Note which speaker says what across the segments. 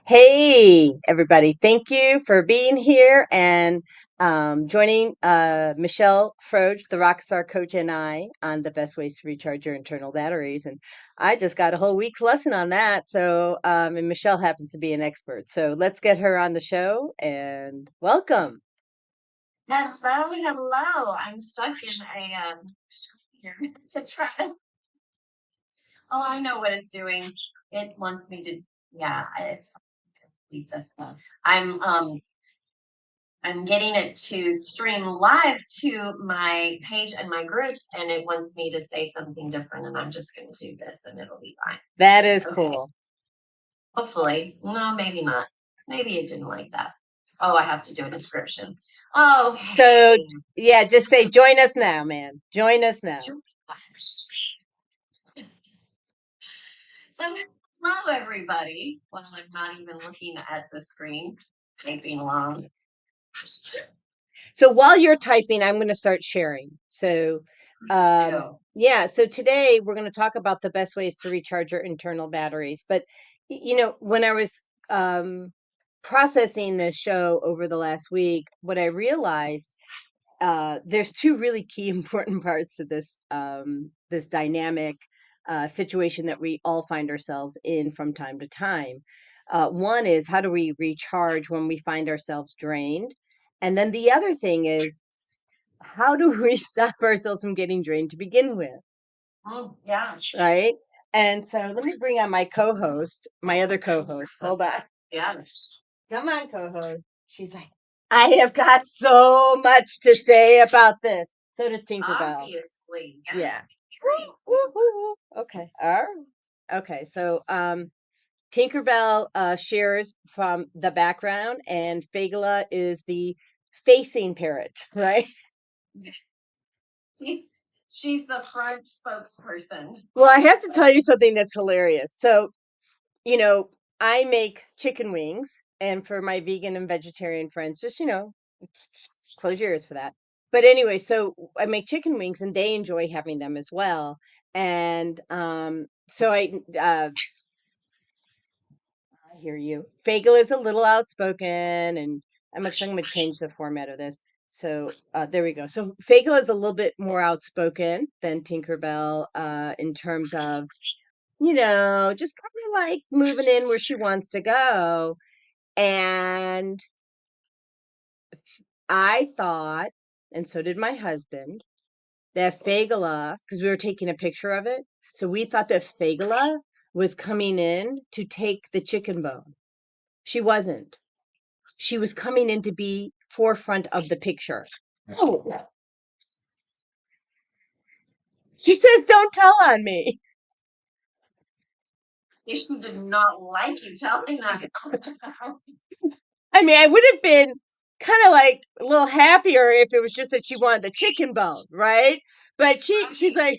Speaker 1: Hey, everybody. Thank you for being here and joining Michelle Froge, the Rockstar Coach, and I on the best ways to recharge your internal batteries. And I just got a whole week's lesson on that. So, and Michelle happens to be an expert. So let's get her on the show and welcome.
Speaker 2: Hello, hello. I'm stuck in a screen here to try. Oh, I know what it's doing. It wants me to. Yeah, it's fine. Leave this stuff. I'm getting it to stream live to my page and my groups, and it wants me to say something different, and I'm just going to do this, and it'll be fine.
Speaker 1: That is
Speaker 2: Okay.
Speaker 1: cool.
Speaker 2: Hopefully, no, maybe not. Maybe it didn't like that. Oh, I have to do a description. Oh,
Speaker 1: So, yeah, just say, join us now, man. Join us now.
Speaker 2: So, hello, everybody. Well, I'm not even looking at the screen, typing along.
Speaker 1: So while you're typing, I'm going to start sharing. So, yeah, so today we're going to talk about the best ways to recharge your internal batteries. But, when I was processing this show over the last week, what I realized there's two really key important parts to this dynamic situation that we all find ourselves in from time to time. One is, how do we recharge when we find ourselves drained? And then the other thing is, how do we stop ourselves from getting drained to begin with?
Speaker 2: Oh, yeah.
Speaker 1: Right? And so let me bring on my co-host, my other co-host. Hold on.
Speaker 2: Yeah.
Speaker 1: Come on, co-host. She's like, I have got so much to say about this. So does Tinkerbell.
Speaker 2: Obviously.
Speaker 1: Yeah. Woo, woo, woo. Okay. All right. Okay. So Tinkerbell shares from the background, and Fagala is the facing parrot, right?
Speaker 2: She's the front spokesperson.
Speaker 1: Well, I have to tell you something that's hilarious. So, I make chicken wings, and for my vegan and vegetarian friends, just, close your ears for that. But anyway, so I make chicken wings and they enjoy having them as well. And so I hear you. Fagel is a little outspoken, and I'm actually going to change the format of this. So there we go. So Fagel is a little bit more outspoken than Tinkerbell in terms of, just kind of like moving in where she wants to go. And I thought, and so did my husband, that Fagala, because we were taking a picture of it, so we thought that Fagala was coming in to take the chicken bone. She wasn't. She was coming in to be forefront of the picture. Oh. She says, don't tell on me.
Speaker 2: She did not like you telling that.
Speaker 1: I mean, I would have been kind of like a little happier if it was just that she wanted the chicken bone, right? But she's like,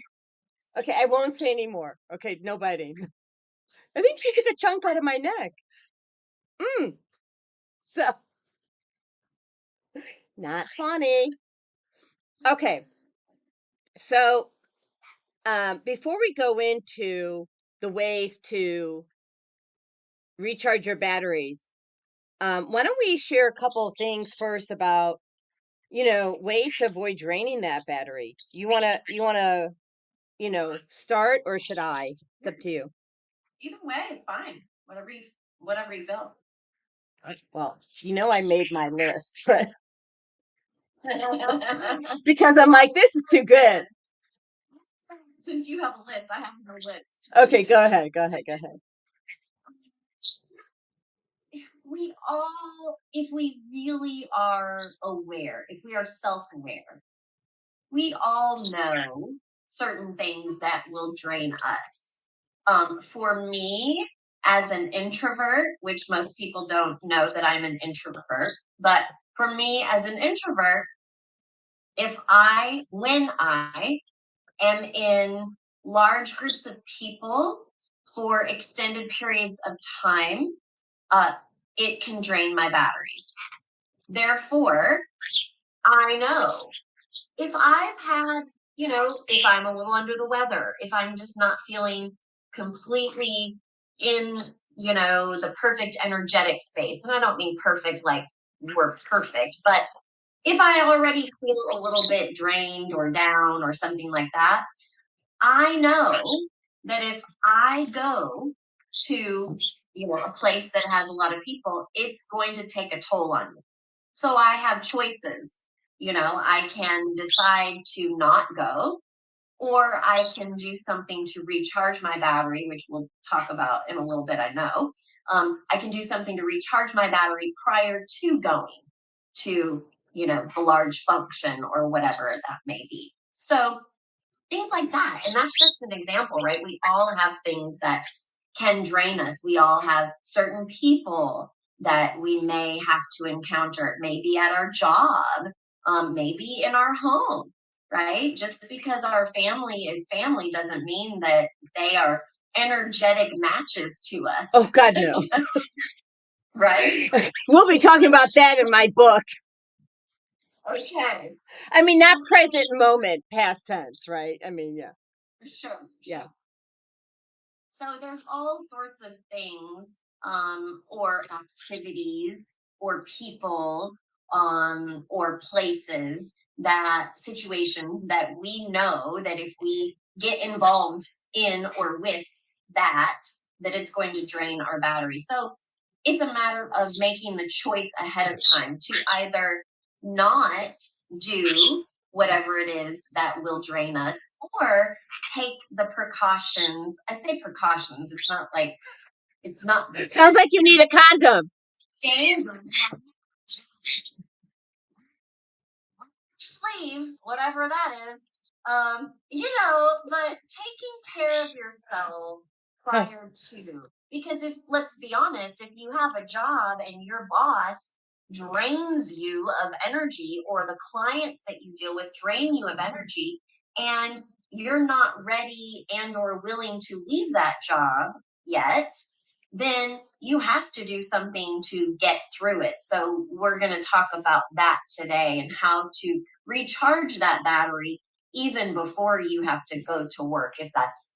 Speaker 1: okay, I won't say anymore. Okay, no biting. I think she took a chunk out of my neck. So, not funny. Okay, so before we go into the ways to recharge your batteries, why don't we share a couple of things first about, ways to avoid draining that battery? You wanna start, or should I? It's up to you.
Speaker 2: Either way is fine. Whatever you feel.
Speaker 1: Well, I made my list, but Because I'm like, this is too good.
Speaker 2: Since you have a list, I have no list.
Speaker 1: Okay, go ahead.
Speaker 2: We all, if we really are aware, if we are self aware, we all know certain things that will drain us. For me, as an introvert, which most people don't know that I'm an introvert, but for me as an introvert, when I am in large groups of people for extended periods of time, uh, it can drain my batteries. Therefore, I know if I've had, if I'm a little under the weather, if I'm just not feeling completely in, the perfect energetic space, and I don't mean perfect like we're perfect, but if I already feel a little bit drained or down or something like that, I know that if I go to, a place that has a lot of people, it's going to take a toll on me. So I have choices. I can decide to not go, or I can do something to recharge my battery, which we'll talk about in a little bit, I know. I can do something to recharge my battery prior to going to, the large function or whatever that may be. So things like that. And that's just an example, right? We all have things that can drain us. We all have certain people that we may have to encounter, maybe at our job, maybe in our home, right? Just because our family is family doesn't mean that they are energetic matches to us,
Speaker 1: Oh God, no.
Speaker 2: right?
Speaker 1: We'll be talking about that in my book.
Speaker 2: Okay.
Speaker 1: I mean, not present moment, past tense, right? I mean, yeah.
Speaker 2: Sure.
Speaker 1: Yeah.
Speaker 2: So there's all sorts of things, or activities, or people, or places, that situations that we know that if we get involved in or with that, that it's going to drain our battery. So it's a matter of making the choice ahead of time to either not do whatever it is that will drain us, or take the precautions. I say precautions, it's not
Speaker 1: Sounds like you need a condom.
Speaker 2: dangerous sleeve, whatever that is. But taking care of yourself prior to, because if, let's be honest, if you have a job and your boss drains you of energy, or the clients that you deal with drain you of energy, and you're not ready and or willing to leave that job yet, then you have to do something to get through it. So we're going to talk about that today, and how to recharge that battery even before you have to go to work, if that's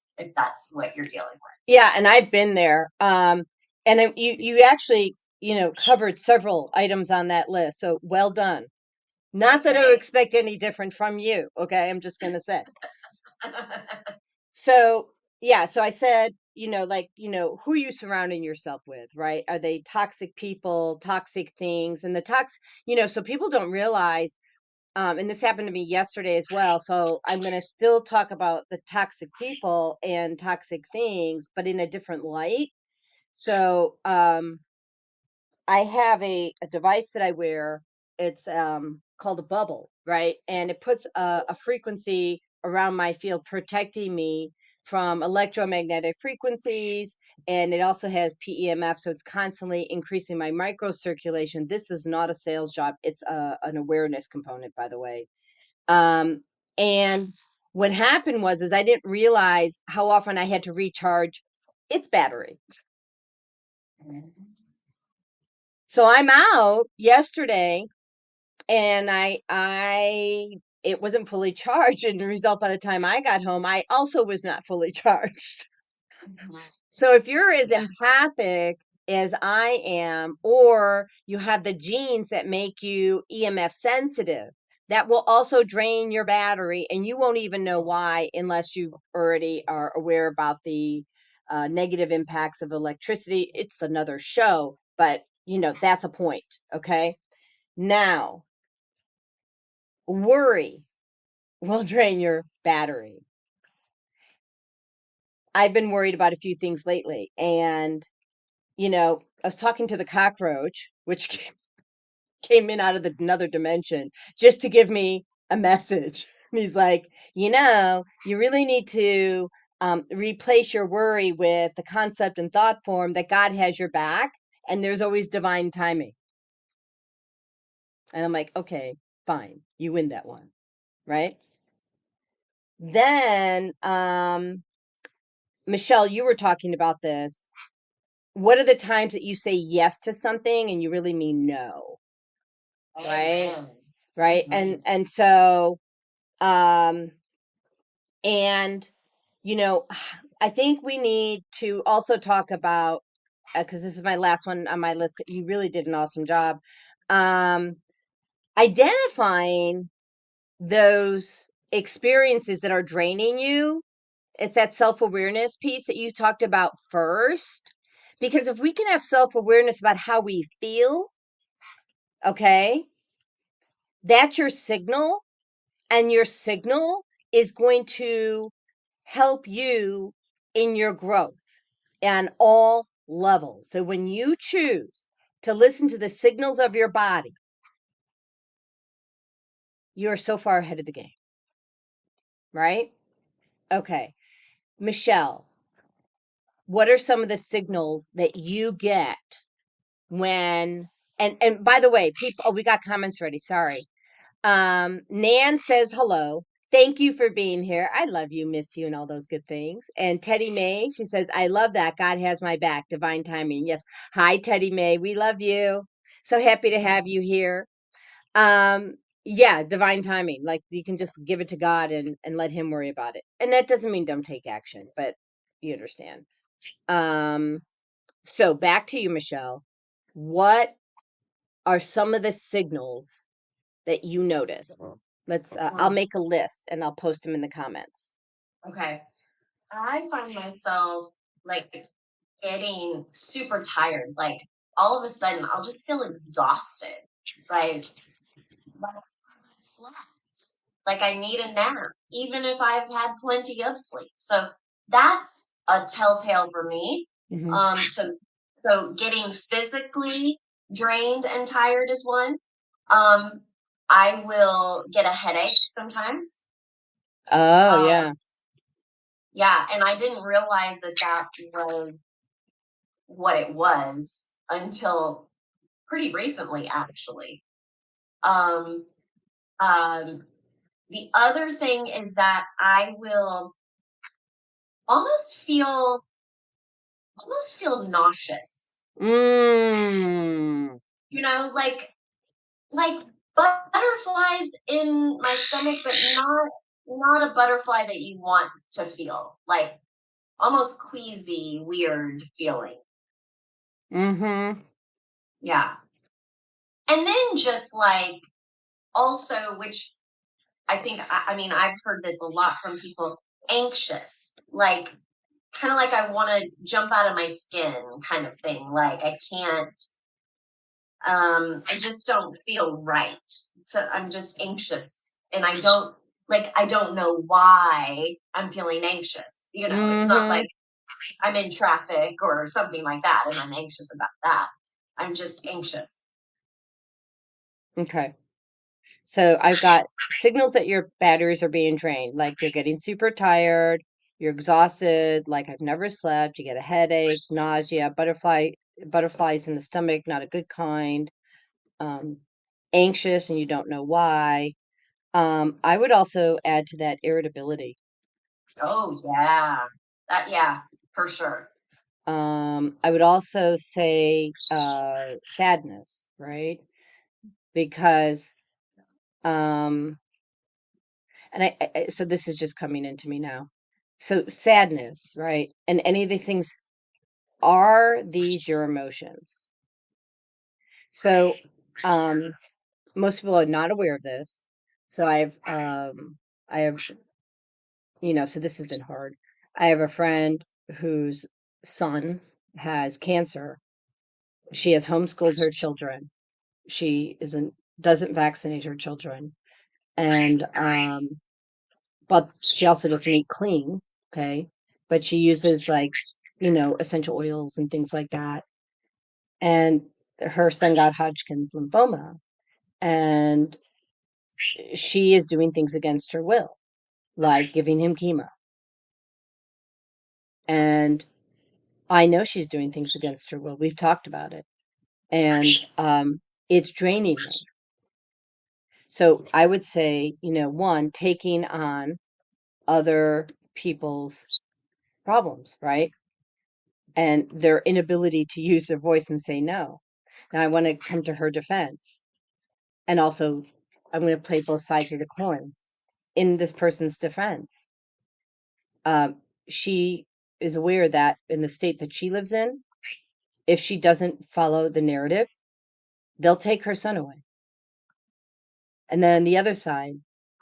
Speaker 2: what you're dealing with.
Speaker 1: Yeah, and I've been there. And you actually, covered several items on that list. So well done. Not that I would expect any different from you. Okay, I'm just gonna say. So yeah, so I said, who are you surrounding yourself with, right? Are they toxic people, toxic things, and so people don't realize. And this happened to me yesterday as well. So I'm going to still talk about the toxic people and toxic things, but in a different light. So I have a device that I wear. It's called a bubble, right? And it puts a frequency around my field, protecting me from electromagnetic frequencies. And it also has PEMF. So it's constantly increasing my microcirculation. This is not a sales job. It's an awareness component, by the way. And what happened is I didn't realize how often I had to recharge its battery. So I'm out yesterday, and I it wasn't fully charged, and the result, by the time I got home, I also was not fully charged. So if you're as empathic as I am, or you have the genes that make you EMF sensitive, that will also drain your battery, and you won't even know why unless you already are aware about the negative impacts of electricity. It's another show, but that's a point. Okay. Now, Worry will drain your battery. I've been worried about a few things lately, and I was talking to the cockroach, which came in out of another dimension just to give me a message. And he's like, you really need to replace your worry with the concept and thought form that God has your back and there's always divine timing. And I'm like, okay, fine, you win that one, right? Then, Michelle, you were talking about this. What are the times that you say yes to something and you really mean no? Right?
Speaker 2: Amen.
Speaker 1: Right?
Speaker 2: Mhm.
Speaker 1: And so um and I think we need to also talk about, because this is my last one on my list. You really did an awesome job um identifying those experiences that are draining you. It's that self-awareness piece that you talked about first, because if we can have self-awareness about how we feel, okay, that's your signal, and your signal is going to help you in your growth on all levels. So when you choose to listen to the signals of your body, you're so far ahead of the game, right? Okay. Michelle, what are some of the signals that you get when and by the way, people, oh, we got comments ready. Sorry. Nan says hello. Thank you for being here. I love you, miss you, and all those good things. And Teddy May, she says, I love that. God has my back. Divine timing. Yes. Hi, Teddy May. We love you. So happy to have you here. Um, yeah, divine timing. Like you can just give it to God and let him worry about it. And that doesn't mean don't take action, but you understand. Um, so back to you, Michelle. What are some of the signals that you notice? I'll make a list and I'll post them in the comments.
Speaker 2: Okay. I find myself like getting super tired. Like all of a sudden, I'll just feel exhausted. Like I slept. Like I need a nap, even if I've had plenty of sleep. So that's a telltale for me.
Speaker 1: Mhm.
Speaker 2: So getting physically drained and tired is one. Um, I will get a headache sometimes.
Speaker 1: Oh,
Speaker 2: Um,
Speaker 1: yeah.
Speaker 2: yeah, and I didn't realize that that was what it was until pretty recently, actually. Um, um, the other thing is that I will almost feel nauseous.
Speaker 1: Mm.
Speaker 2: Like butterflies in my stomach, but not a butterfly that you want to feel. Like almost queasy, weird feeling.
Speaker 1: Mhm.
Speaker 2: Yeah. And then just like also, which I think I mean I've heard this a lot from people, anxious. Like kind of like I want to jump out of my skin kind of thing. Like I can't I just don't feel right. So I'm just anxious and I don't know why I'm feeling anxious. It's not
Speaker 1: Mhm.
Speaker 2: like I'm in traffic or something like that and I'm anxious about that. I'm just anxious.
Speaker 1: Okay. So I've got signals that your batteries are being drained, like you're getting super tired, you're exhausted, like I've never slept, you get a headache, nausea, butterflies in the stomach, not a good kind, um, anxious and you don't know why. I would also add to that irritability.
Speaker 2: Oh yeah. Yeah, for sure.
Speaker 1: I would also say sadness, right? Because um and so this is just coming into me now. So sadness, right? And any of these things, are these your emotions? So most people are not aware of this. So I have so this has been hard. I have a friend whose son has cancer. She has homeschooled her children. She isn't doesn't vaccinate her children. and but she also doesn't eat clean, okay? But she uses like, essential oils and things like that. And her son got Hodgkin's lymphoma, and she is doing things against her will, like giving him chemo. And I know she's doing things against her will. We've talked about it. And it's draining her. So I would say, one, taking on other people's problems, right? And their inability to use their voice and say no. Now, I want to come to her defense. And also, I'm going to play both sides of the coin. In this person's defense, she is aware that in the state that she lives in, if she doesn't follow the narrative, they'll take her son away. And then on the other side,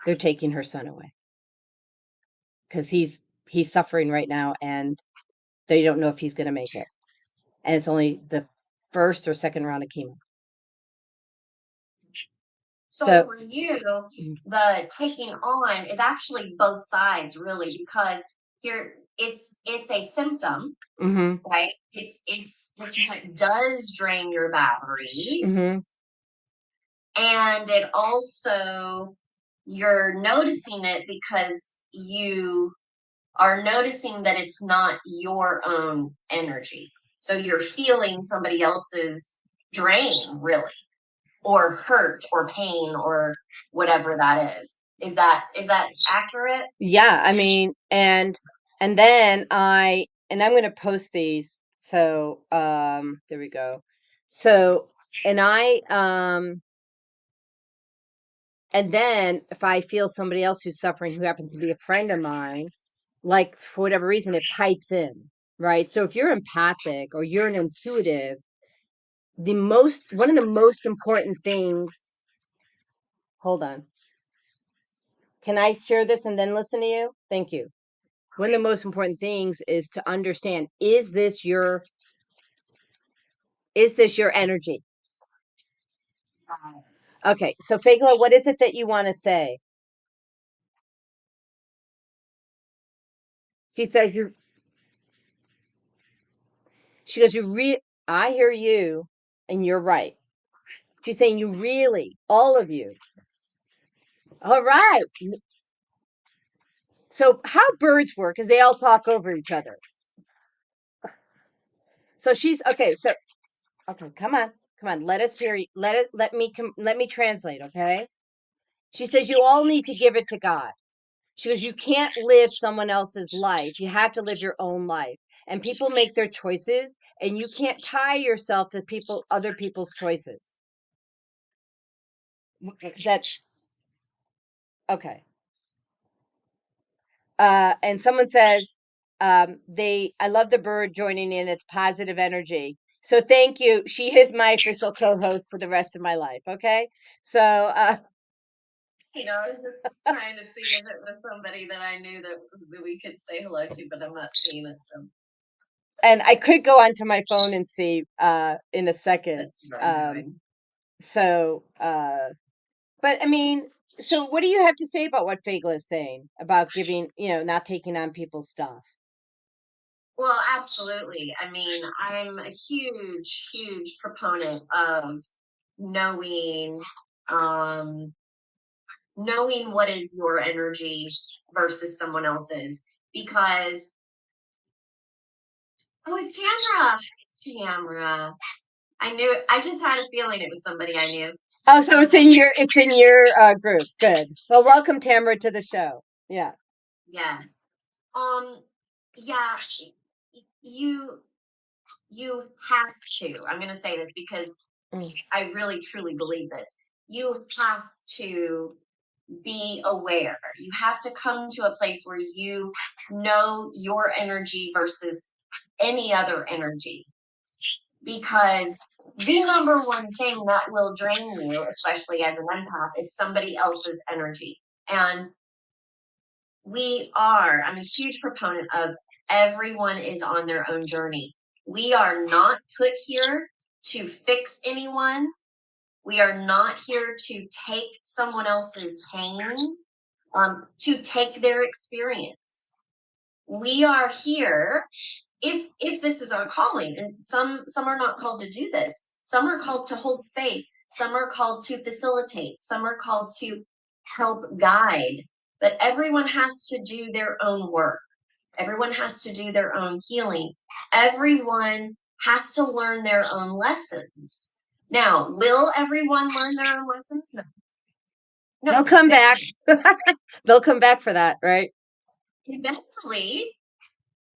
Speaker 1: they're taking her son away because he's suffering right now, and they don't know if he's going to make it. And it's only the first or second round of chemo.
Speaker 2: So for you, the taking on is actually both sides, really, because here it's a symptom, right? It's what does drain your battery, and it also you're noticing it because you are noticing that it's not your own energy. So you're feeling somebody else's drain, really, or hurt or pain or whatever that is. Is that accurate?
Speaker 1: Yeah, I mean, and then I'm going to post these. So, there we go. So, and and then if I feel somebody else who's suffering who happens to be a friend of mine, like for whatever reason, it pipes in, right? So if you're empathic or you're an intuitive, one of the most important things, hold on. Can I share this and then listen to you? Thank you. One of the most important things is to understand, is this your energy? Okay, so Fagla, what is it that you want to say? She says she goes, I hear you and you're right. She's saying you really, all of you. All right. So how birds work is they all talk over each other. So she's okay. So okay, come on. Let us hear you. Let me translate, okay? She says you all need to give it to God. She goes, you can't live someone else's life. You have to live your own life. And people make their choices, and you can't tie yourself to other people's choices. That's okay. And someone says, I love the bird joining in. It's positive energy. So thank you. She is my official co-host for the rest of my life. Okay. So,
Speaker 2: I was just trying to see if it was somebody that I knew that we could say hello to, but I'm not seeing it. So,
Speaker 1: and I could go onto my phone and see in a second. So, but I mean, so what do you have to say about what Fagla is saying about giving, not taking on people's stuff?
Speaker 2: Well, absolutely. I mean, I'm a huge, huge proponent of knowing, um, knowing what is your energy versus someone else's. Because it's Tamra. Tamra. I knew it. I just had a feeling it was somebody I knew.
Speaker 1: Oh, so it's in your group. Good. Well, welcome Tamara to the show. Yeah.
Speaker 2: Yes. Yeah, you have to. I'm going to say this because I really truly believe this. You have to be aware. You have to come to a place where you know your energy versus any other energy. Because the number one thing that will drain you, especially as an empath, is somebody else's energy. And I'm a huge proponent of everyone is on their own journey. We are not put here to fix anyone. We are not here to take someone else's pain, to take their experience. We are here if this is our calling, and some are not called to do this. Some are called to hold space. Some are called to facilitate. Some are called to help guide. But everyone has to do their own work. Everyone has to do their own healing. Everyone has to learn their own lessons. Now, will everyone learn their own lessons? No.
Speaker 1: They'll
Speaker 2: No.
Speaker 1: come back. They'll come back for that, right?
Speaker 2: Eventually,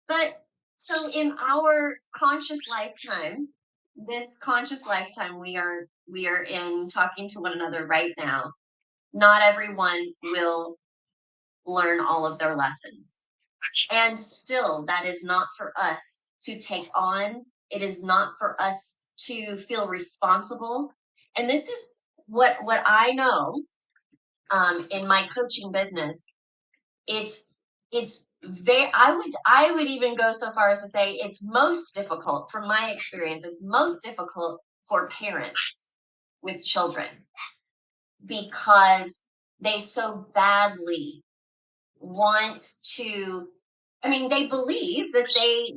Speaker 2: but so in our conscious lifetime, this conscious lifetime we are in talking to one another right now, not everyone will learn all of their lessons. And still, that is not for us to take on. It is not for us to feel responsible. And this is what I know, in my coaching business. It's it's very, I would even go so far as to say it's most difficult from my experience. It's most difficult for parents with children because they so badly want to, I mean, they believe that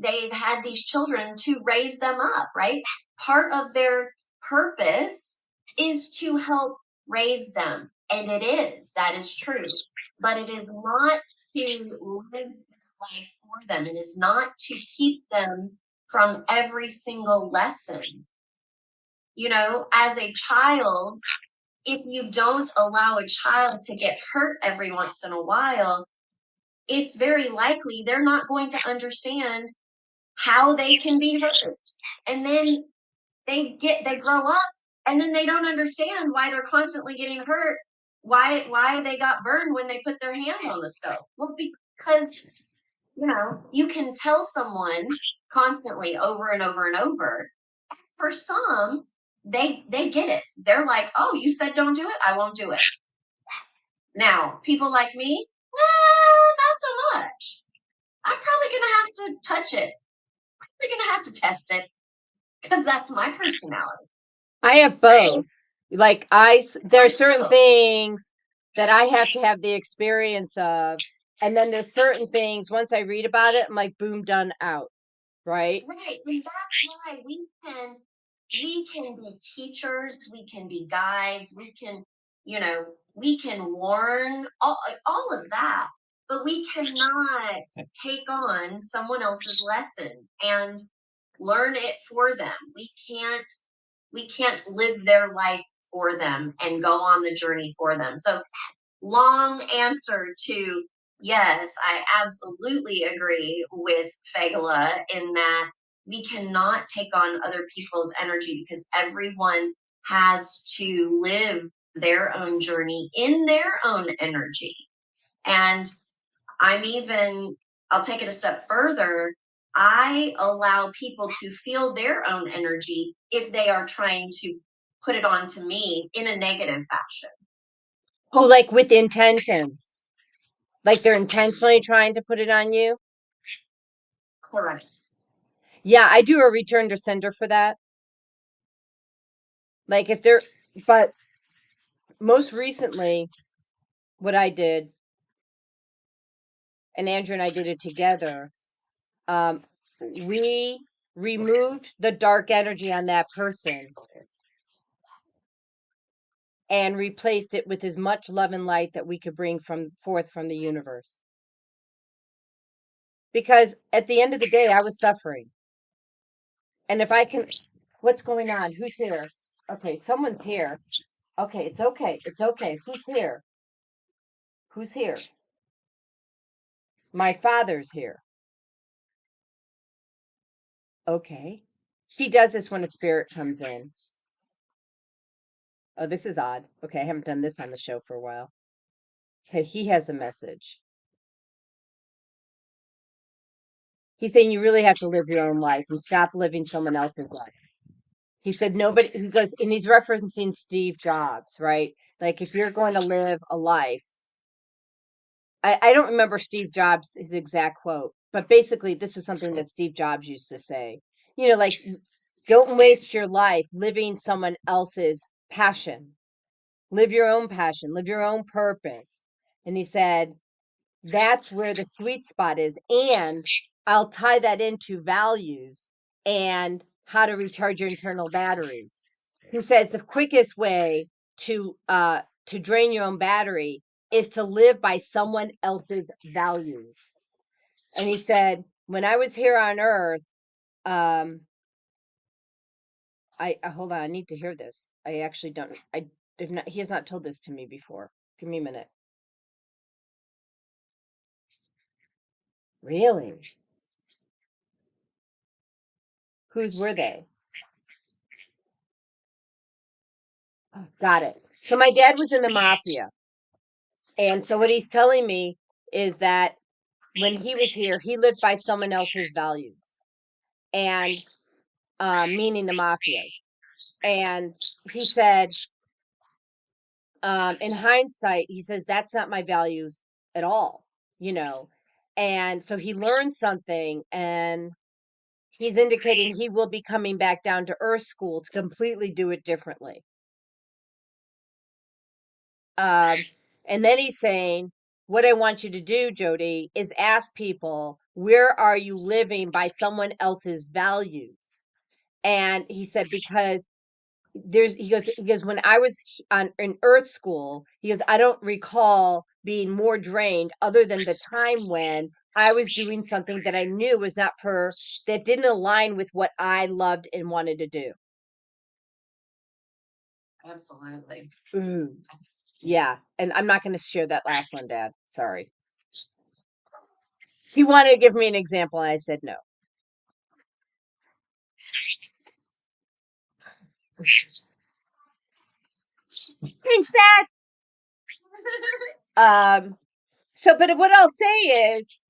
Speaker 2: they've had these children to raise them up, right? Part of their purpose is to help raise them, and it is, that is true, but it is not to live their life for them. It is not to keep them from every single lesson. As a child, if you don't allow a child to get hurt every once in a while, it's very likely they're not going to understand how they can be hurt. And then they grow up, and then they don't understand why they're constantly getting hurt, why they got burned when they put their hand on the stove. Well, because you can tell someone constantly over and over and over. For some, they get it. They're like, oh, you said don't do it, I won't do it. Now, people like me, not so much. I'm probably gonna have to touch it. Probably gonna have to test it because that's my personality.
Speaker 1: I have both. Like there are certain
Speaker 2: Oh,
Speaker 1: things that I have to have the experience of, and then there's certain things once I read about it, I'm like, boom, done, out, right?
Speaker 2: right. And that's why we can be teachers, we can be guides, we can warn all of that, but we cannot take on someone else's lesson and learn it for them. We can't live their life for them and go on the journey for them. So, long answer to yes, I absolutely agree with Fagala in that we cannot take on other people's energy because everyone has to live their own journey in their own energy. And I'll take it a step further. I allow people to feel their own energy if they are trying to put it on to me in a negative fashion.
Speaker 1: Oh, like with intention. Like they're intentionally trying to put it on you.
Speaker 2: Correct.
Speaker 1: Yeah, I do a return to sender for that. Like if they're, but most recently, what I did, and Andrew and I did it together, um, we removed the dark energy on that person and replaced it with as much love and light that we could bring forth from the universe. Because at the end of the day, I was suffering. And if I can, what's going on? Who's here? Okay, someone's here. Okay, it's okay. It's okay. Who's here? Who's here? My father's here. Okay. She does this when a spirit comes in. Oh, this is odd. Okay, I haven't done this on the show for a while. Okay, he has a message. He's saying you really have to live your own life and stop living someone else's life. He said nobody, he goes, and he's referencing Steve Jobs, right? Like if you're going to live a life, I don't remember Steve Jobs, his exact quote, but basically this is something that Steve Jobs used to say. Like don't waste your life living someone else's passion, live your own passion, live your own purpose. And he said, that's where the sweet spot is. And I'll tie that into values and how to recharge your internal battery. He says the quickest way to drain your own battery is to live by someone else's values. And he said, when I was here on earth, I hold on, I need to hear this. I actually don't. I if not. He has not told this to me before. Give me a minute. Really? Whose were they? Oh, got it. So my dad was in the mafia, and so what he's telling me is that when he was here, he lived by someone else's values, and meaning the mafia. And he said, in hindsight, he says that's not my values at all, you know. And so he learned something, and he's indicating he will be coming back down to Earth School to completely do it differently. Um, and then he's saying, what I want you to do, Jody, is ask people, where are you living by someone else's values? And he said, because he goes, when I was on in Earth School, he goes, I don't recall being more drained other than the time when I was doing something that I knew was not that didn't align with what I loved and wanted to do.
Speaker 2: Absolutely.
Speaker 1: Ooh. Yeah. And I'm not going to share that last one, Dad. Sorry. He wanted to give me an example, and I said no. Thanks, Dad. So, but what I'll say is,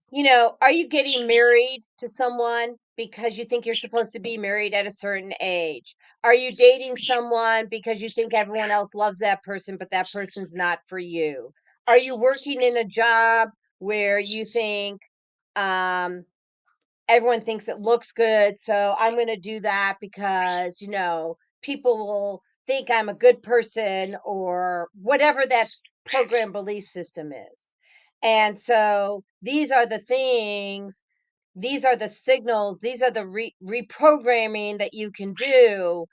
Speaker 1: are you getting married to someone because you think you're supposed to be married at a certain age? Are you dating someone because you think everyone else loves that person, but that person's not for you? Are you working in a job where you think, um, everyone thinks it looks good, so I'm going to do that because, people will think I'm a good person or whatever that program belief system is. And so these are the things, these are the signals, these are the reprogramming that you can do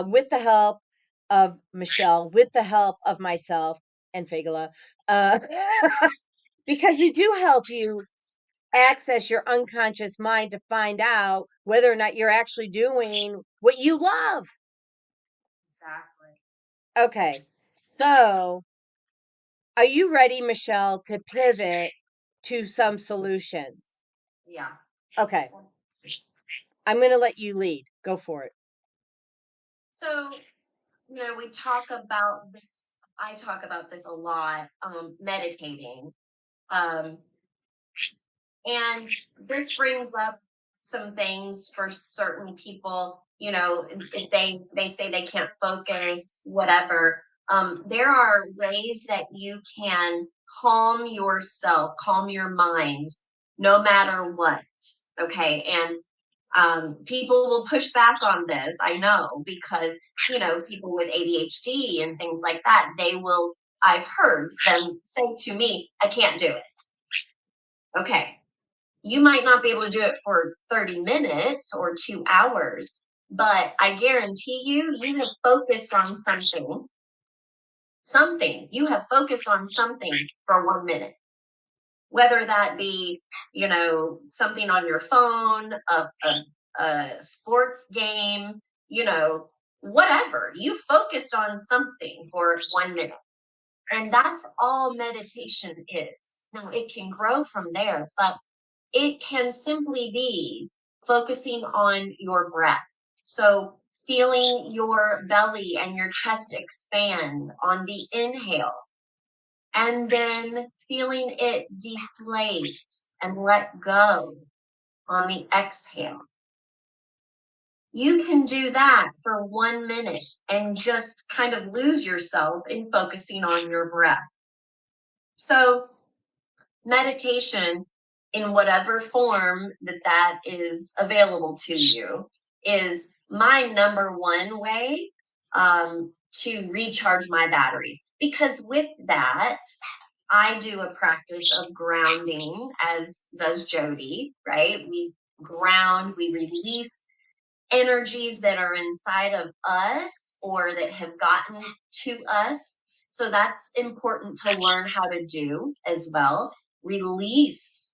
Speaker 1: with the help of Michelle, with the help of myself and Fagala, uh, because we do help you access your unconscious mind to find out whether or not you're actually doing what you love.
Speaker 2: Exactly.
Speaker 1: Okay. So, are you ready, Michelle, to pivot to some solutions?
Speaker 2: Yeah.
Speaker 1: Okay. I'm going to let you lead. Go for it.
Speaker 2: So, we talk about this. I talk about this a lot, meditating. Um, and this brings up some things for certain people, if they say they can't focus, whatever. There are ways that you can calm yourself, calm your mind, no matter what. Okay. And people will push back on this, I know, because, people with ADHD and things like that, I've heard them say to me, I can't do it. Okay. You might not be able to do it for 30 minutes or 2 hours, but I guarantee you have focused on something. You have focused on something for 1 minute, whether that be, something on your phone, a sports game, whatever. You focused on something for 1 minute. And that's all meditation is. Now, it can grow from there, but it can simply be focusing on your breath. So, feeling your belly and your chest expand on the inhale, and then feeling it deflate and let go on the exhale. You can do that for 1 minute and just kind of lose yourself in focusing on your breath. So, meditation, in whatever form that is available to you, is my number one way to recharge my batteries. Because with that, I do a practice of grounding, as does Jody, right? We ground, we release energies that are inside of us or that have gotten to us. So that's important to learn how to do as well. Release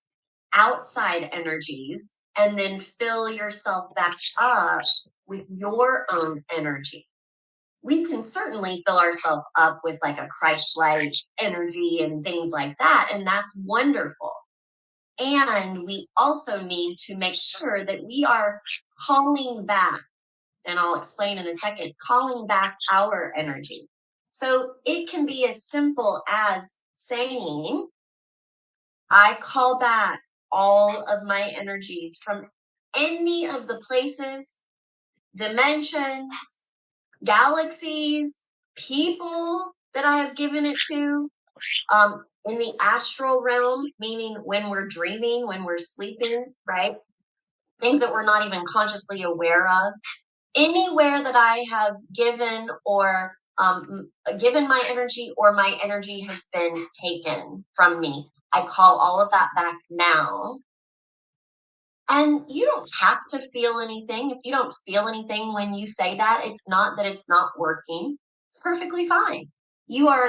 Speaker 2: outside energies and then fill yourself back up with your own energy. We can certainly fill ourselves up with like a Christ-like energy and things like that, and that's wonderful. And we also need to make sure that we are calling back, and I'll explain in a second, calling back our energy. So it can be as simple as saying, I call back all of my energies from any of the places, dimensions, galaxies, people that I have given it to, in the astral realm, meaning when we're dreaming, when we're sleeping, right? Things that we're not even consciously aware of. Anywhere that I have given or given my energy or my energy has been taken from me, I call all of that back now. And you don't have to feel anything. If you don't feel anything when you say that, it's not that it's not working. It's perfectly fine. You are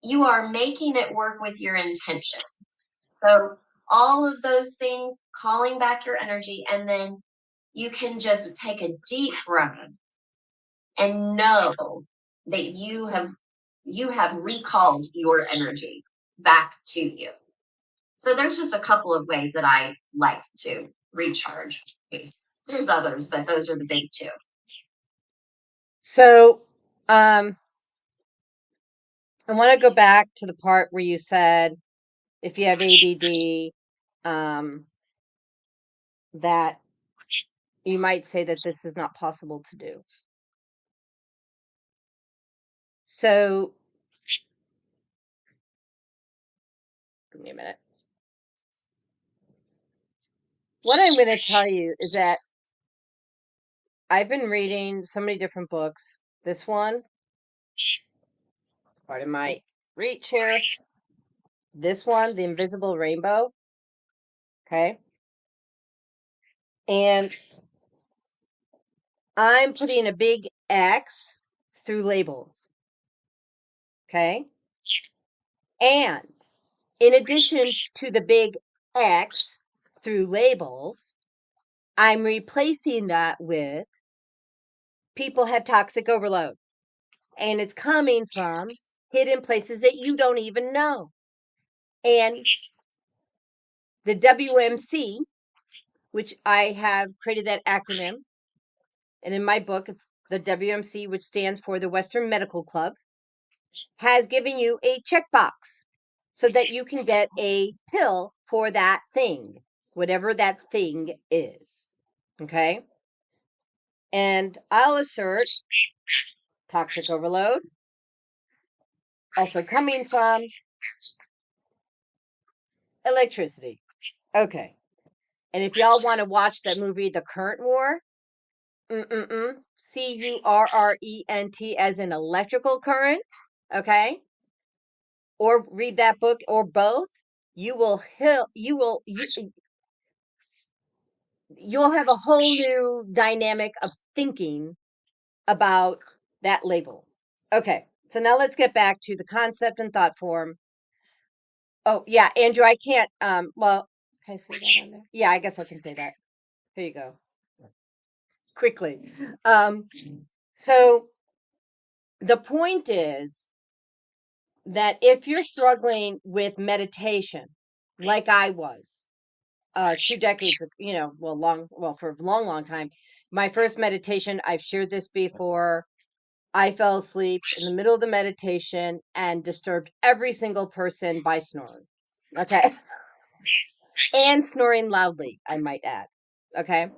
Speaker 2: you are making it work with your intention. So all of those things, calling back your energy, and then you can just take a deep breath and know that you have recalled your energy back to you. So there's just a couple of ways that I like to recharge. There's others, but those are the big two.
Speaker 1: So, I want to go back to the part where you said if you have ADD, that you might say that this is not possible to do. So, give me a minute. What I'm going to tell you is that I've been reading so many different books. This one, part of my reach here. This one, The Invisible Rainbow. Okay. And I'm putting a big X through labels. Okay. And in addition to the big X through labels, I'm replacing that with people have toxic overload. And it's coming from hidden places that you don't even know. And the WMC, which I have created that acronym, and in my book, it's the WMC, which stands for the Western Medical Club, has given you a checkbox so that you can get a pill for that thing, whatever that thing is. Okay. And I'll assert toxic overload, also coming from electricity. Okay. And if y'all want to watch that movie, The Current War, CURRENT as in electrical current, okay? Or read that book or both, you'll have a whole new dynamic of thinking about that label. Okay, so now let's get back to the concept and thought form. Oh yeah, Andrew, I can't. Well, can I say that on there? Yeah, I guess I can say that. Here you go. Quickly. So the point is that if you're struggling with meditation, like I was, 2 decades, for a long, long time. My first meditation, I've shared this before. I fell asleep in the middle of the meditation and disturbed every single person by snoring. Okay. And snoring loudly, I might add. Okay.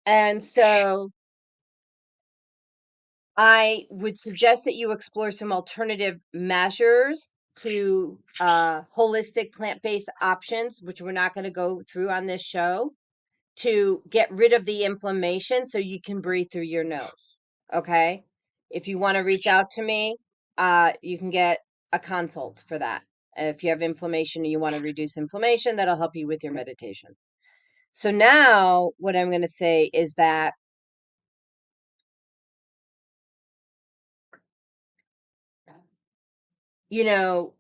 Speaker 1: And so I would suggest that you explore some alternative measures to holistic plant-based options, which we're not going to go through on this show, to get rid of the inflammation so you can breathe through your nose. Okay. If you want to reach out to me, you can get a consult for that. If you have inflammation and you want to reduce inflammation, that'll help you with your meditation. So now what I'm going to say is that you know,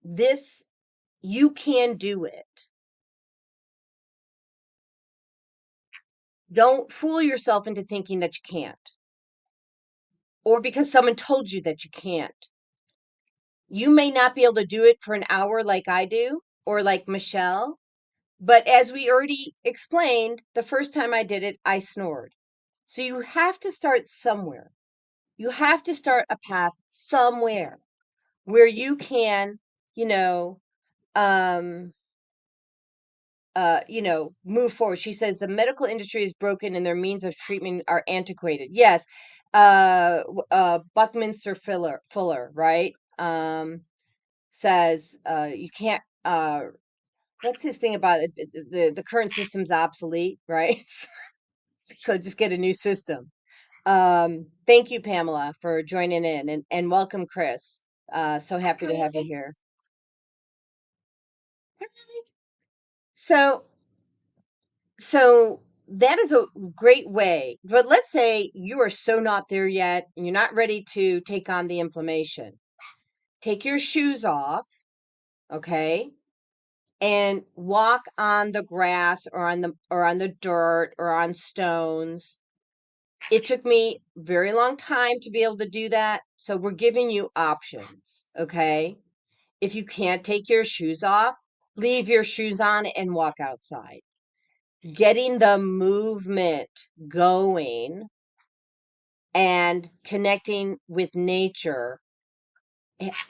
Speaker 1: this, you can do it. Don't fool yourself into thinking that you can't, or because someone told you that you can't. You may not be able to do it for an hour like I do, or like Michelle, but as we already explained, the first time I did it, I snored. So you have to start somewhere. You have to start a path somewhere where you can, you know, um, move forward. She says the medical industry is broken and their means of treatment are antiquated. Yes. Buckminster Fuller, right? Says you can't. What's his thing about it? The current system's obsolete, right? So just get a new system. Thank you, Pamela, for joining in, and welcome, Chris. So happy to have you here. So So that is a great way. But let's say you are so not there yet and you're not ready to take on the inflammation. Take your shoes off, okay? And walk on the grass or on the dirt or on stones. It took me a very long time to be able to do that. So we're giving you options, okay? If you can't take your shoes off, leave your shoes on and walk outside. Getting the movement going and connecting with nature.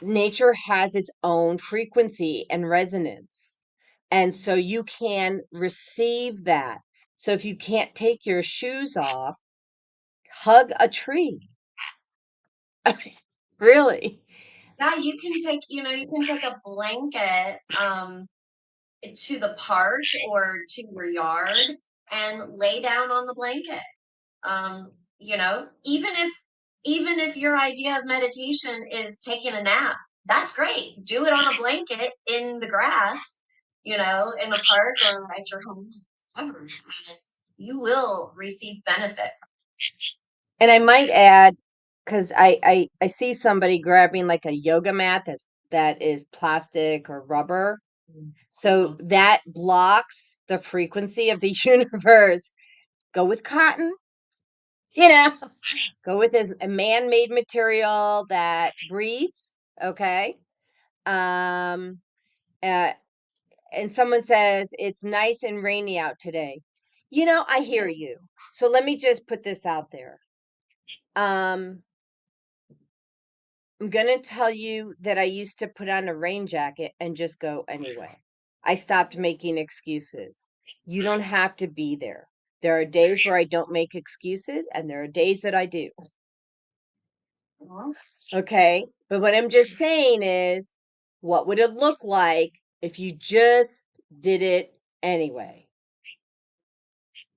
Speaker 1: Nature has its own frequency and resonance. And so you can receive that. So if you can't take your shoes off, hug a tree. Really.
Speaker 2: Yeah, you can take, you can take a blanket to the park or to your yard and lay down on the blanket. Even if your idea of meditation is taking a nap, that's great. Do it on a blanket in the grass, in the park or at your home. Whatever. You will receive benefit.
Speaker 1: And I might add, because I see somebody grabbing like a yoga mat that is plastic or rubber. So that blocks the frequency of the universe. Go with cotton, you know, go with a man-made material that breathes, okay? Um, uh, and someone says it's nice and rainy out today. I hear you. So let me just put this out there. Um, I'm gonna tell you that I used to put on a rain jacket and just go anyway. I stopped making excuses. You don't have to be there. There are days where I don't make excuses, and there are days that I do. Okay. But what I'm just saying is, what would it look like if you just did it anyway?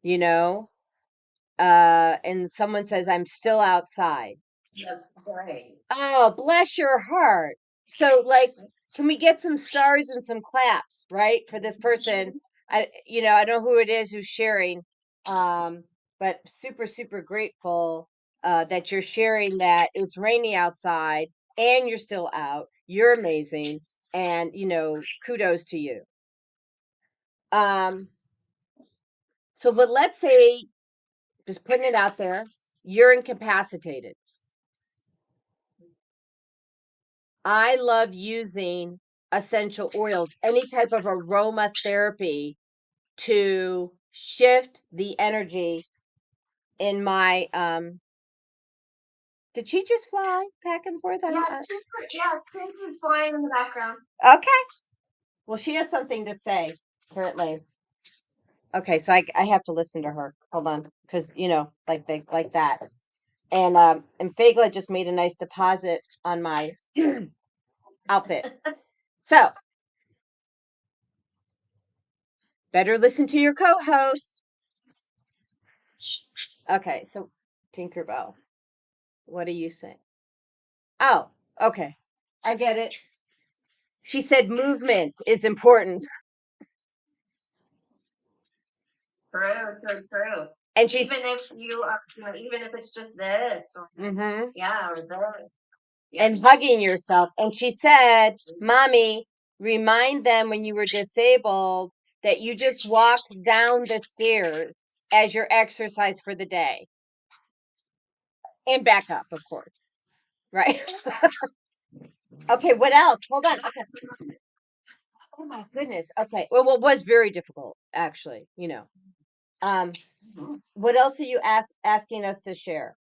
Speaker 1: You know? And someone says, I'm still outside.
Speaker 2: That's great.
Speaker 1: Oh, bless your heart. So, like, can we get some stars and some claps, right, for this person? I don't know who it is who's sharing, but super, super grateful that you're sharing that it's rainy outside and you're still out. You're amazing, and kudos to you. Um, but let's say, just putting it out there, you're incapacitated. I love using essential oils, any type of aromatherapy to shift the energy in my did she just fly back and forth on
Speaker 2: Yeah, Chris is flying in the background.
Speaker 1: okay. Well, she has something to say, apparently. Okay, so I have to listen to her. Hold on, because like that. And Fagla just made a nice deposit on my outfit. So better listen to your co-host. Okay, so Tinkerbell. What are you saying? Oh, okay. I get it. She said movement is important.
Speaker 2: True, true, true.
Speaker 1: And she's
Speaker 2: Even if you are, even if it's just this, or
Speaker 1: hmm
Speaker 2: yeah, or this. Yeah.
Speaker 1: and hugging yourself. And she said, Mommy, remind them when you were disabled that you just walked down the stairs as your exercise for the day and back up, of course. Right. Okay. What else? Hold on. Okay. Oh my goodness. Okay. Well, what was very difficult, actually, Um, what else are you asking us to share?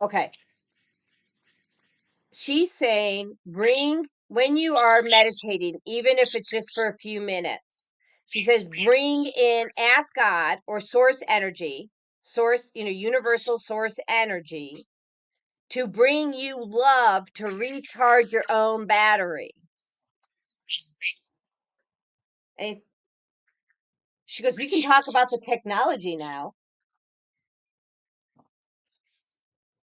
Speaker 1: Okay. She's saying bring when you are meditating, even if it's just for a few minutes. She says bring in, ask God or source energy, source, universal source energy to bring you love to recharge your own battery. And she goes, we can talk about the technology now.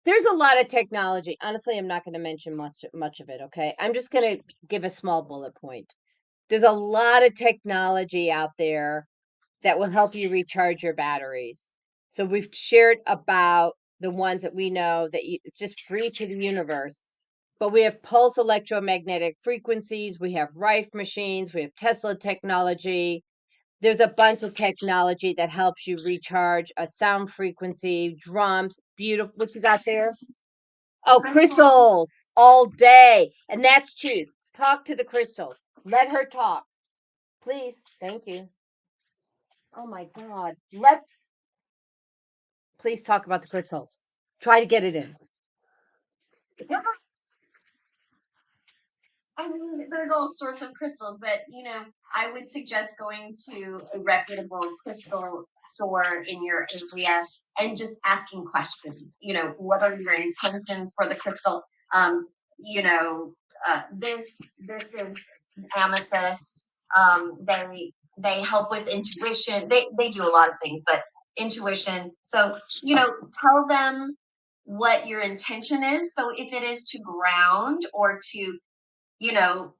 Speaker 1: There's a lot of technology. Honestly, I'm not going to mention much of it, okay? I'm just going to give a small bullet point. There's a lot of technology out there that will help you recharge your batteries. So we've shared about the ones that we know that it's just free to the universe. But we have pulse electromagnetic frequencies, we have Rife machines, we have Tesla technology. There's a bunch of technology that helps you recharge a sound frequency, drums, beautiful. What you got there? Oh, crystals all day. And that's truth. Talk to the crystals. Let her talk. Please. Thank you. Oh my God. Please talk about the crystals. Try to get it in.
Speaker 2: I mean, there's all sorts of crystals, but I would suggest going to a reputable crystal store in your area and just asking questions. What are your intentions for the crystal? Um, you know, this is amethyst. They help with intuition. They do a lot of things, but intuition. So tell them what your intention is. So if it is to ground or to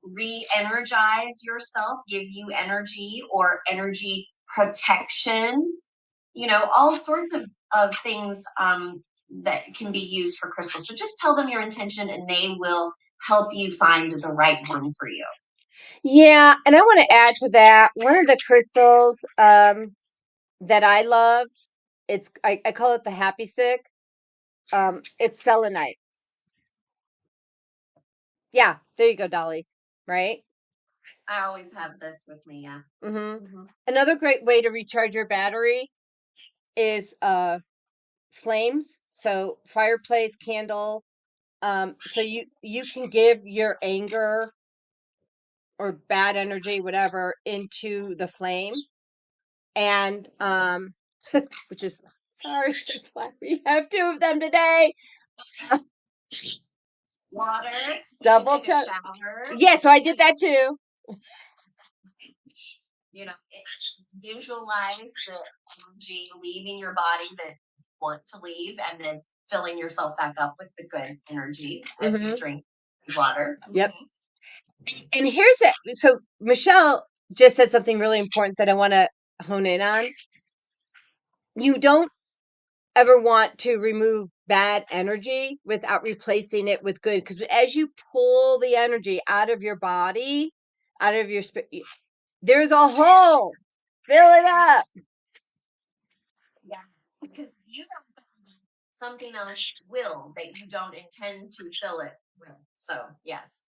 Speaker 2: re-energize yourself, give you energy or energy protection, all sorts of things that can be used for crystals. So just tell them your intention and they will help you find the right one for you.
Speaker 1: Yeah, and I want to add to that. One of the crystals that I love, I call it the happy stick. It's selenite. Yeah, there you go, Dolly. Right?
Speaker 2: I always have this with me, yeah.
Speaker 1: Another great way to recharge your battery is flames. So fireplace, candle. So you can give your anger or bad energy, whatever, into the flame. And which is sorry, that's why we have two of them today.
Speaker 2: Water.
Speaker 1: Double check.
Speaker 2: Shower.
Speaker 1: Yeah, so I did that too.
Speaker 2: Visualize the energy leaving your body that you want to leave, and then filling yourself back up with the good energy as you drink water.
Speaker 1: Yep. And here's it. So Michelle just said something really important that I want to hone in on. You don't ever want to remove bad energy without replacing it with good, because as you pull the energy out of your body, out of your spirit, there's a hole. Fill it up.
Speaker 2: Yes, because you don't, something else will that you don't intend to fill it with. So yes.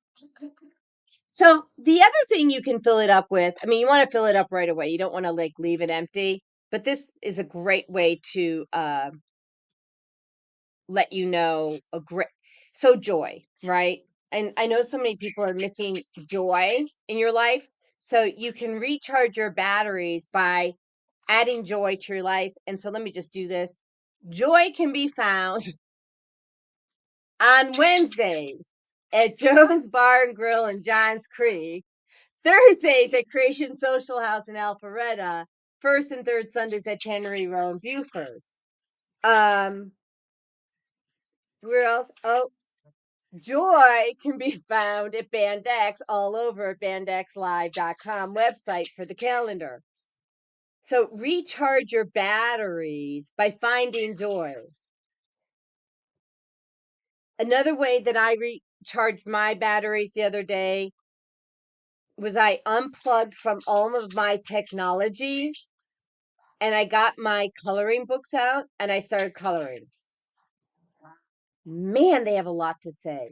Speaker 1: So the other thing you can fill it up with, I mean, you want to fill it up right away. You don't want to like leave it empty, but this is a great way to let you know so joy, right? And I know so many people are missing joy in your life. So you can recharge your batteries by adding joy to your life. And so let me just do this. Joy can be found on Wednesdays at Joe's Bar and Grill in Johns Creek, Thursdays at Creation Social House in Alpharetta, first and third Sundays at Tannery Row in Beaufort. Where else? Oh, Joy can be found at Band X all over at bandxlive.com website for the calendar. So recharge your batteries by finding joy. Another way that I recharged my batteries the other day was I unplugged from all of my technology and I got my coloring books out and I started coloring. Man, they have a lot to say.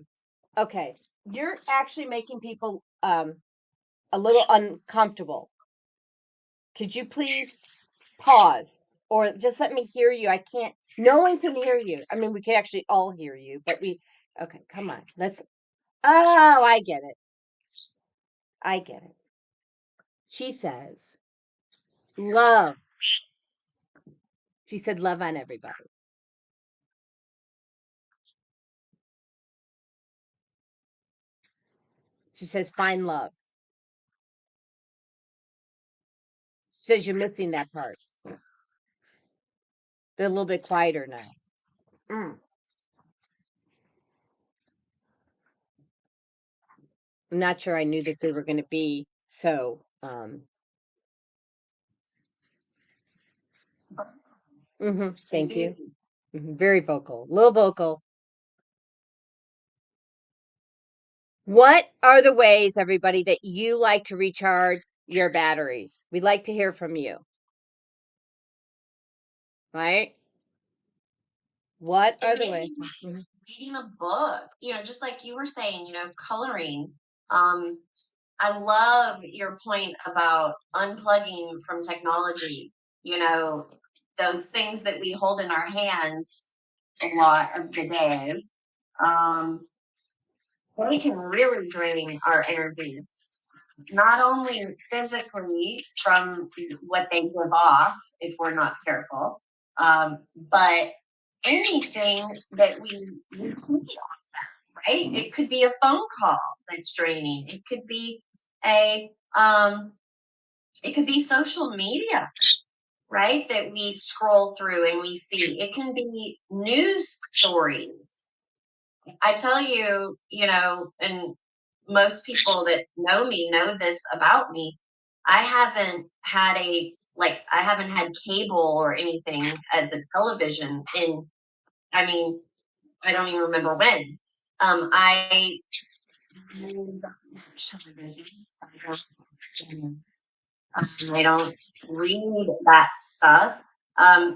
Speaker 1: Okay, you're actually making people a little uncomfortable. Could you please pause or just let me hear you? I can't, no one can hear you. I mean, we can actually all hear you, but okay, come on. Oh, I get it. I get it. She says, love. She said, love on everybody. She says, find love. She says, you're missing that part. They're a little bit quieter now. Mm. I'm not sure I knew that they were going to be so. Thank you. Very vocal, a little vocal. What are the ways, everybody, that you like to recharge your batteries? We'd like to hear from you. Right? What are the ways?
Speaker 2: Reading a book, just like you were saying, coloring. I love your point about unplugging from technology, those things that we hold in our hands a lot of the day. They can really drain our energy, not only physically from what they give off if we're not careful, but anything that we feed on them, right? It could be a phone call that's draining. It could be a social media, right? That we scroll through and we see. It can be news stories. I tell you, and most people that know me know this about me. I haven't had cable or anything as a television I mean, I don't even remember when. I I don't read that stuff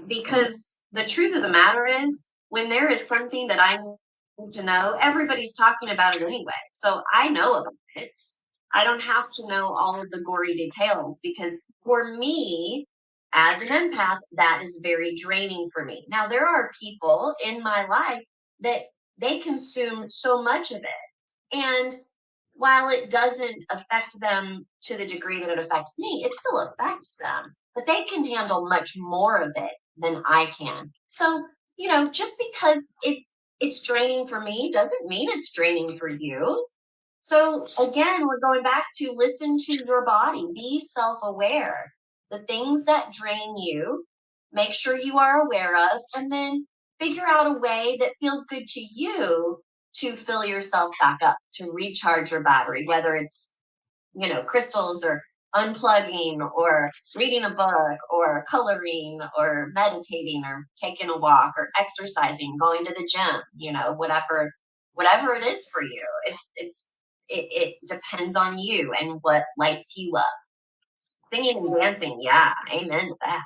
Speaker 2: because the truth of the matter is, when there is something that I need to know, everybody's talking about it anyway. So I know about it. I don't have to know all of the gory details because for me, as an empath, that is very draining for me. Now, there are people in my life that they consume so much of it. And while it doesn't affect them to the degree that it affects me, it still affects them. But they can handle much more of it than I can. So, just because it's draining for me doesn't mean it's draining for you. So again, we're going back to listen to your body, be self-aware. The things that drain you, make sure you are aware of, and then figure out a way that feels good to you to fill yourself back up, to recharge your battery, whether it's, crystals or unplugging or reading a book or coloring or meditating or taking a walk or exercising, going to the gym, whatever it is for you. It depends on you and what lights you up. Singing and dancing, yeah, amen to that.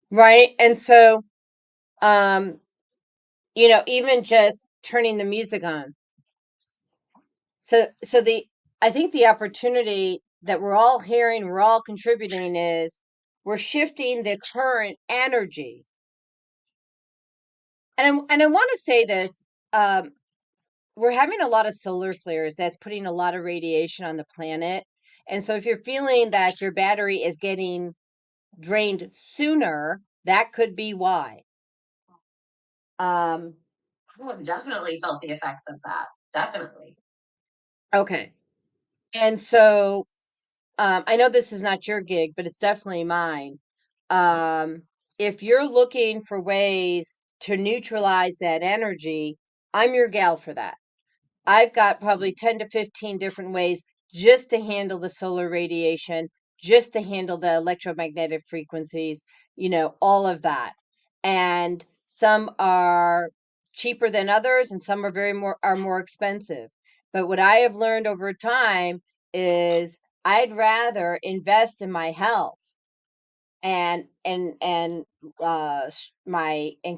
Speaker 1: Right. And so, even just turning the music on. So I think the opportunity that we're all hearing, we're all contributing is we're shifting the current energy. And I want to say this, we're having a lot of solar flares that's putting a lot of radiation on the planet. And so if you're feeling that your battery is getting drained sooner, that could be why.
Speaker 2: I have definitely felt the effects of that. Definitely.
Speaker 1: Okay. And so I know this is not your gig, but it's definitely mine. um, if you're looking for ways to neutralize that energy, I'm your gal for that. I've got probably 10 to 15 different ways just to handle the solar radiation, just to handle the electromagnetic frequencies, all of that. And some are cheaper than others and some are more expensive. But what I have learned over time is I'd rather invest in my health and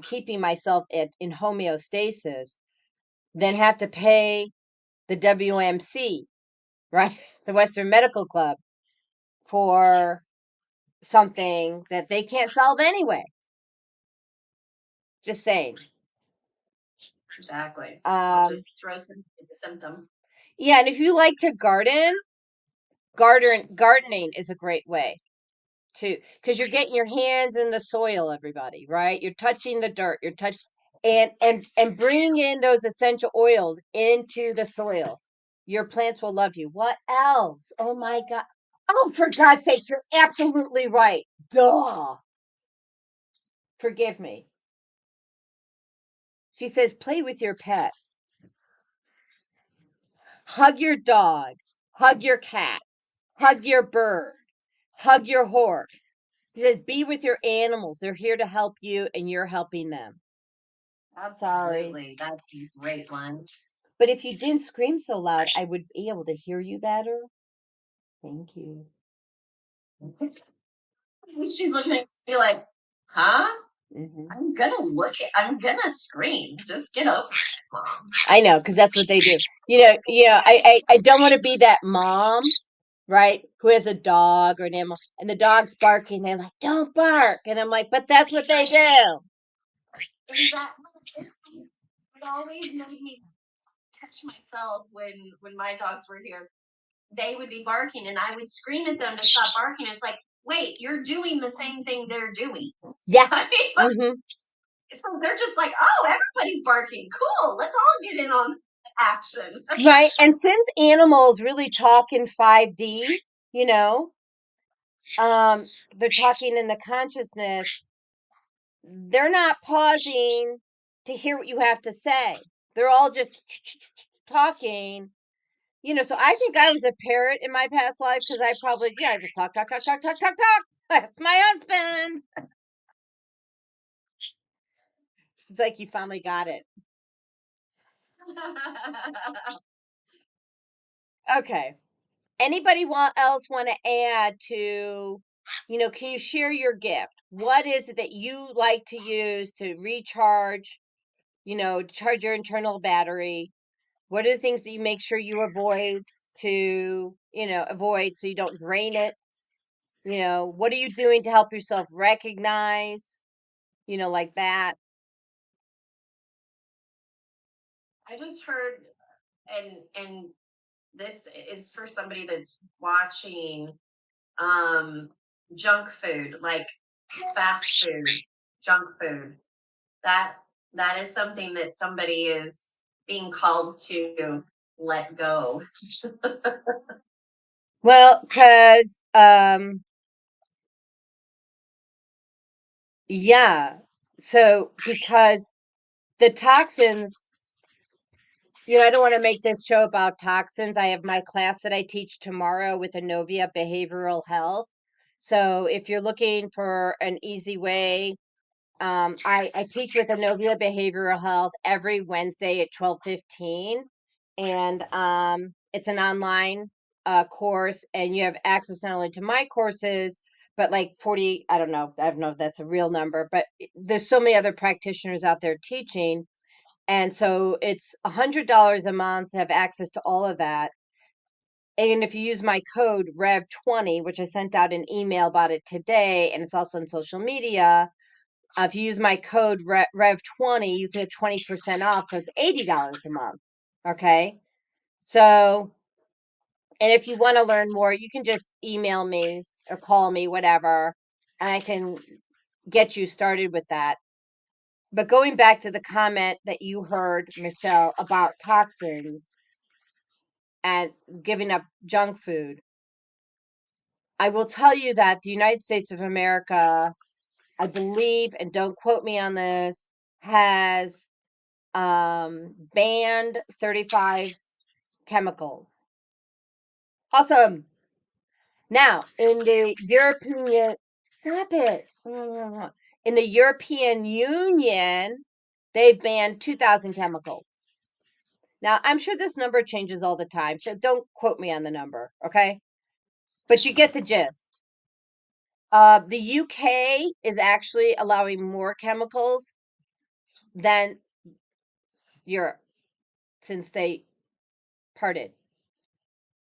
Speaker 1: keeping myself in homeostasis than have to pay the WMC, right? The Western Medical Club, for something that they can't solve anyway. Just saying.
Speaker 2: Exactly. I'll just throw some symptom.
Speaker 1: Yeah, and if you like to gardening is a great way to, because you're getting your hands in the soil, everybody, right? You're touching the dirt, and bringing in those essential oils into the soil. Your plants will love you. What else? Oh my God. Oh, for God's sake, you're absolutely right. Duh. Forgive me. She says, play with your pet. Hug your dog. Hug your cat. Hug your bird. Hug your horse. She says, be with your animals. They're here to help you and you're helping them.
Speaker 2: Absolutely. That's a great one.
Speaker 1: But if you didn't scream so loud, I would be able to hear you better. Thank you.
Speaker 2: She's looking at me like, huh?
Speaker 1: Hmm.
Speaker 2: I'm gonna scream. Just get over it, Mom.
Speaker 1: I know, because that's what they do. I don't want to be that mom, right, who has a dog or an animal, and the dog's barking. They're like, don't bark. And I'm like, but that's what they do.
Speaker 2: Exactly. It always made me catch myself when my dogs were here. They would be barking and I would scream at them to stop barking. It's like, wait, you're doing the same thing they're doing.
Speaker 1: Yeah.
Speaker 2: Mm-hmm. So they're just like, oh, everybody's barking. Cool. Let's all get in on action.
Speaker 1: Right. And since animals really talk in 5D, you know, they're talking in the consciousness, they're not pausing to hear what you have to say. They're all just talking. So I think I was a parrot in my past life because I just talk, talk, talk, talk, talk, talk, talk. That's my husband. It's like you finally got it. Okay. Anybody else want to add to, can you share your gift? What is it that you like to use to recharge, charge your internal battery? What are the things that you make sure you avoid so you don't drain it? What are you doing to help yourself recognize, like that?
Speaker 2: I just heard, and this is for somebody that's watching junk food, like fast food, junk food. That that is something that somebody is being called to let go.
Speaker 1: Well, because yeah. So because the toxins, I don't want to make this show about toxins. I have my class that I teach tomorrow with Anovia Behavioral Health. So if you're looking for an easy way, I teach with Anovia Behavioral Health every Wednesday at 12:15, and it's an online course, and you have access not only to my courses, but like 40. I don't know if that's a real number, but there's so many other practitioners out there teaching, and so it's $100 a month to have access to all of that. And if you use my code REV20, which I sent out an email about it today, and it's also on social media, if you use my code REV20, you get 20% off. So it's $80 a month. Okay. So, and if you want to learn more, you can just email me or call me, whatever, and I can get you started with that. But going back to the comment that you heard, Michelle, about toxins and giving up junk food, I will tell you that the United States of America, I believe, and don't quote me on this, has banned 35 chemicals. Awesome. Now, in the European, stop it. In the European Union, they've banned 2,000 chemicals. Now, I'm sure this number changes all the time, so don't quote me on the number, okay? But you get the gist. The UK is actually allowing more chemicals than Europe since they parted.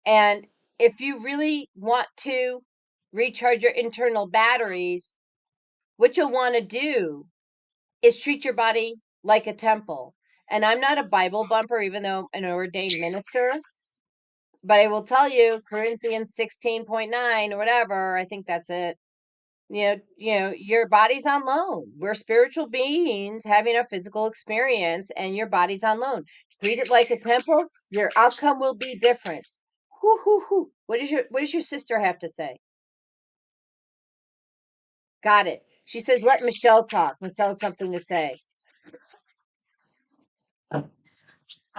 Speaker 1: And if you really want to recharge your internal batteries, what you'll want to do is treat your body like a temple. And I'm not a Bible bumper, even though I'm an ordained minister, but I will tell you, Corinthians 16.9 or whatever, I think that's it. Your body's on loan. We're spiritual beings having a physical experience, and your body's on loan. Treat it like a temple, your outcome will be different. Whoo, hoo, hoo. What does your sister have to say? Got it. She says, let Michelle talk. Michelle has something to say.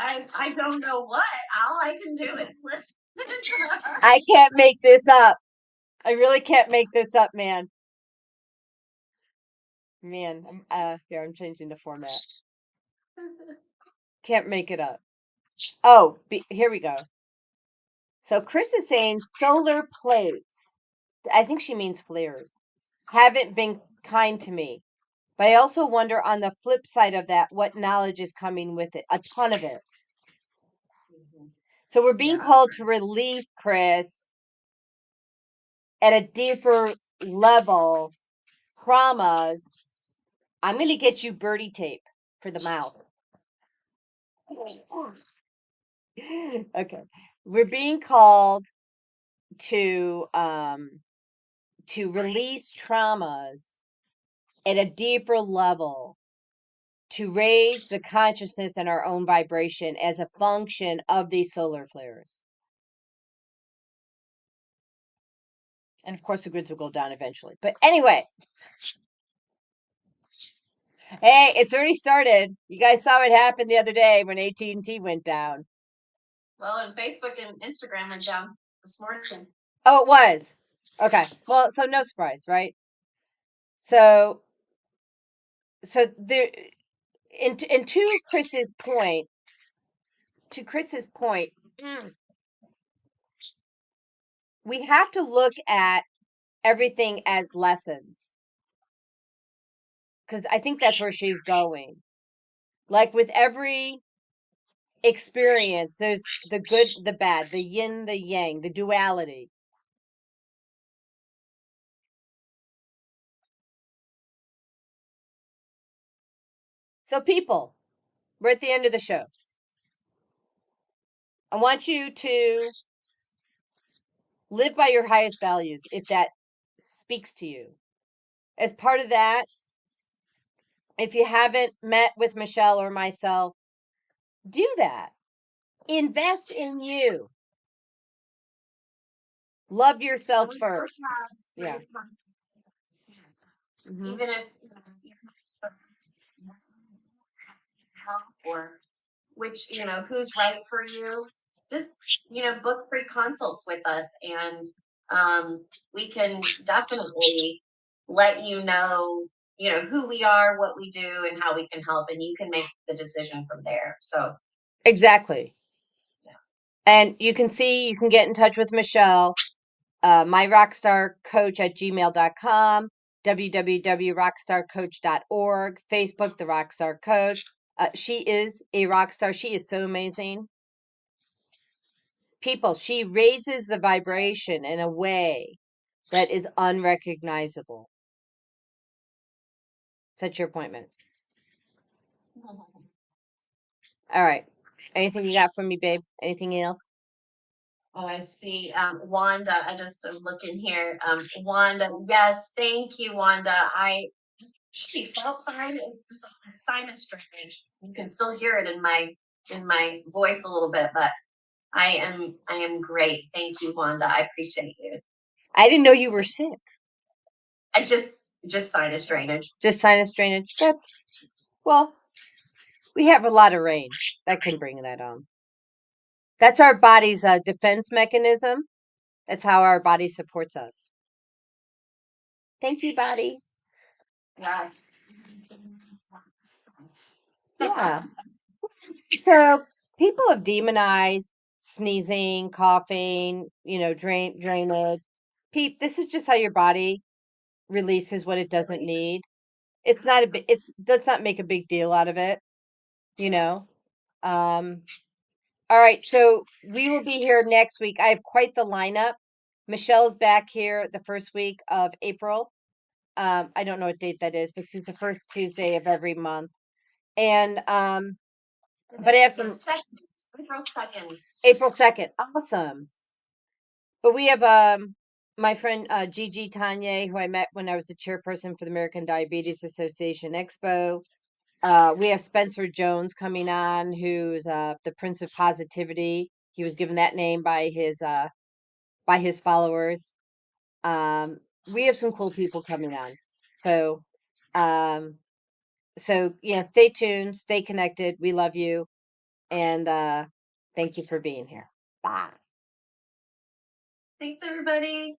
Speaker 2: I don't know what. All I can do is listen.
Speaker 1: I can't make this up. I really can't make this up, man. Man, here, I'm changing the format. Can't make it up. Oh, here we go. So Chris is saying solar plates. I think she means flares. Haven't been kind to me. But I also wonder on the flip side of that, what knowledge is coming with it? A ton of it. So we're being called to relief, Chris, at a deeper level. Traumas. I'm going to get you birdie tape for the mouth. Okay. We're being called to release traumas at a deeper level, to raise the consciousness and our own vibration as a function of these solar flares. And of course the grids will go down eventually. But anyway, hey, it's already started. You guys saw what happened the other day when AT&T went down.
Speaker 2: Well, and Facebook and Instagram went down this morning.
Speaker 1: Oh, it was. Okay. Well, so no surprise, right? So there, and to Chris's point, we have to look at everything as lessons, because I think that's where she's going. Like with every experience, there's the good, the bad, the yin, the yang, the duality. So people, we're at the end of the show. I want you to live by your highest values if that speaks to you. As part of that, if you haven't met with Michelle or myself, do that. Invest in you. Love yourself first. Yeah. Mhm.
Speaker 2: Even if help or which who's right for you, just book free consults with us, and we can definitely let you know who we are, what we do, and how we can help, and you can make the decision from there. So
Speaker 1: Exactly.
Speaker 2: yeah.
Speaker 1: And you can get in touch with Michelle, myrockstarcoach@gmail.com, www.rockstarcoach.org, Facebook, The Rockstar Coach. She is a rock star. She is so amazing. People, she raises the vibration in a way that is unrecognizable. Set your appointment. All right. Anything you got for me, babe? Anything else?
Speaker 2: Oh, I see. Wanda, I just am looking here. Wanda, yes, thank you, Wanda. I actually felt fine. It was a sinus drainage. You can still hear it in my voice a little bit, but I am great. Thank you, Wanda. I appreciate you.
Speaker 1: I didn't know you were sick.
Speaker 2: I just sinus drainage.
Speaker 1: Just sinus drainage. Well, we have a lot of rain. That can bring that on. That's our body's defense mechanism. That's how our body supports us. Thank you, body.
Speaker 2: Yeah.
Speaker 1: Yeah. So people have demonized sneezing, coughing, drainage. Pete, this is just how your body releases what it doesn't need. It's not a big, it's does not make a big deal out of it, you know. Um, all right, so we will be here next week. I have quite the lineup. Michelle's back here the first week of April. I don't know what date that is, but she's the first Tuesday of every month. And but I have some
Speaker 2: April 2nd.
Speaker 1: April 2nd. Awesome. But we have my friend Gigi Tanye, who I met when I was the chairperson for the American Diabetes Association Expo. We have Spencer Jones coming on, who's the Prince of Positivity. He was given that name by his followers. Um, we have some cool people coming on. So um, stay tuned, stay connected. We love you, and thank you for being here. Bye.
Speaker 2: Thanks, everybody.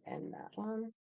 Speaker 1: And that one.